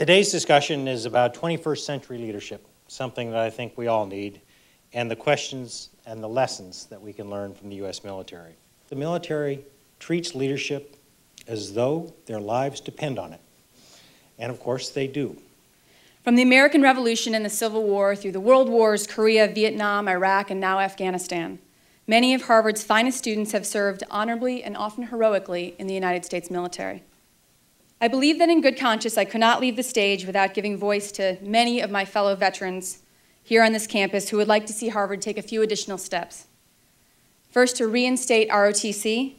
Today's discussion is about 21st century leadership, something that I think we all need, and the questions and the lessons that we can learn from the U.S. military. The military treats leadership as though their lives depend on it, and of course they do. From the American Revolution and the Civil War through the World Wars, Korea, Vietnam, Iraq, and now Afghanistan, many of Harvard's finest students have served honorably and often heroically in the United States military. I believe that in good conscience I could not leave the stage without giving voice to many of my fellow veterans here on this campus who would like to see Harvard take a few additional steps. First, to reinstate ROTC,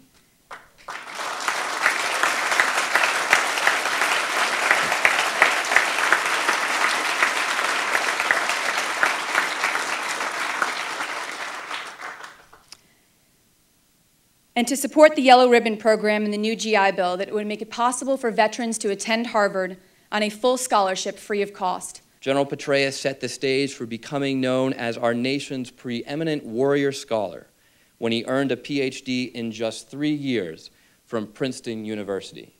and to support the Yellow Ribbon program and the new GI Bill that would make it possible for veterans to attend Harvard on a full scholarship free of cost. General Petraeus set the stage for becoming known as our nation's preeminent warrior scholar when he earned a PhD in just 3 years from Princeton University,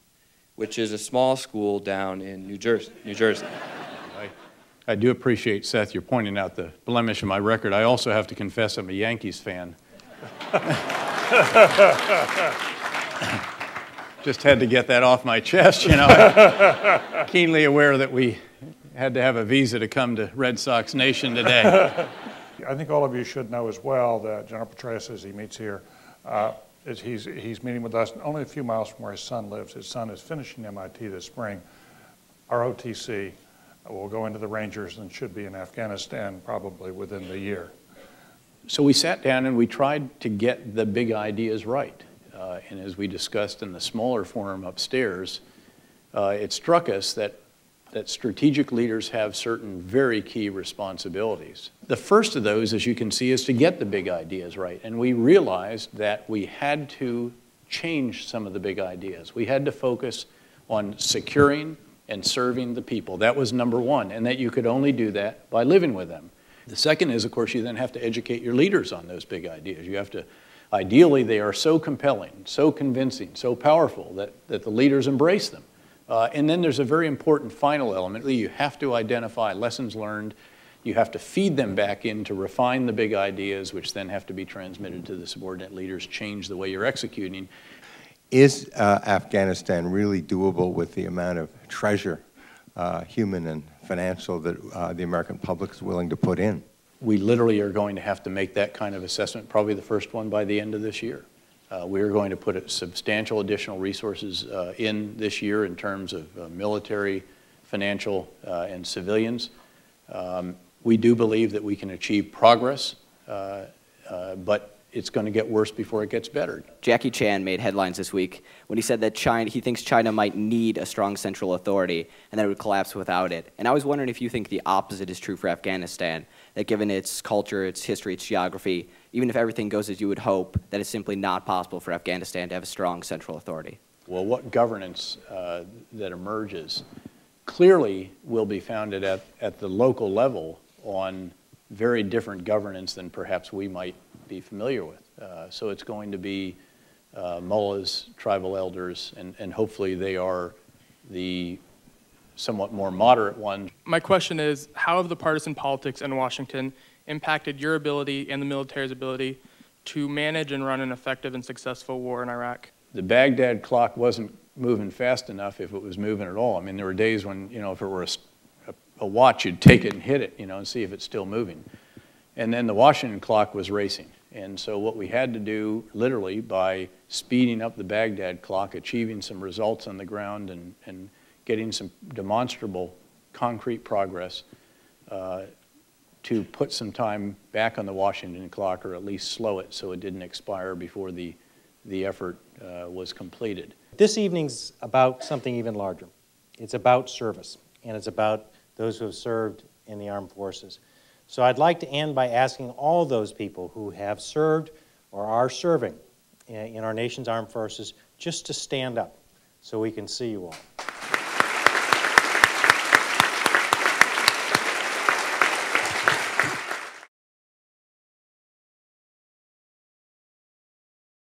which is a small school down in New Jersey. I do appreciate, Seth, you're pointing out the blemish in my record. I also have to confess I'm a Yankees fan. Just had to get that off my chest, you know. I'm keenly aware that we had to have a visa to come to Red Sox Nation today. I think all of you should know as well that General Petraeus, as he meets here, he's meeting with us only a few miles from where his son lives. His son is finishing MIT this spring. ROTC will go into the Rangers and should be in Afghanistan probably within the year. So we sat down and we tried to get the big ideas right. And as we discussed in the smaller forum upstairs, it struck us that strategic leaders have certain very key responsibilities. The first of those, as you can see, is to get the big ideas right. And we realized that we had to change some of the big ideas. We had to focus on securing and serving the people. That was number one, and that you could only do that by living with them. The second is, of course, you then have to educate your leaders on those big ideas. You have to, ideally, they are so compelling, so convincing, so powerful that the leaders embrace them. And then there's a very important final element. You have to identify lessons learned. You have to feed them back in to refine the big ideas, which then have to be transmitted to the subordinate leaders, change the way you're executing. Is Afghanistan really doable with the amount of treasure, human and financial, that the American public is willing to put in? We literally are going to have to make that kind of assessment, probably the first one by the end of this year. We are going to put substantial additional resources in this year in terms of military, financial, and civilians. We do believe that we can achieve progress, but it's going to get worse before it gets better. Jackie Chan made headlines this week when he said that he thinks China might need a strong central authority and that it would collapse without it. And I was wondering if you think the opposite is true for Afghanistan, that given its culture, its history, its geography, even if everything goes as you would hope, that it's simply not possible for Afghanistan to have a strong central authority. Well, what governance that emerges clearly will be founded at the local level on very different governance than perhaps we might be familiar with. So it's going to be mullahs, tribal elders, and hopefully they are the somewhat more moderate ones. My question is, how have the partisan politics in Washington impacted your ability and the military's ability to manage and run an effective and successful war in Iraq? The Baghdad clock wasn't moving fast enough if it was moving at all. I mean, there were days when, you know, if it were a watch, you'd take it and hit it, you know, and see if it's still moving. And then the Washington clock was racing. And so what we had to do, literally, by speeding up the Baghdad clock, achieving some results on the ground and getting some demonstrable, concrete progress, to put some time back on the Washington clock, or at least slow it so it didn't expire before the effort was completed. This evening's about something even larger. It's about service, and it's about those who have served in the armed forces. So I'd like to end by asking all those people who have served or are serving in our nation's armed forces just to stand up so we can see you all.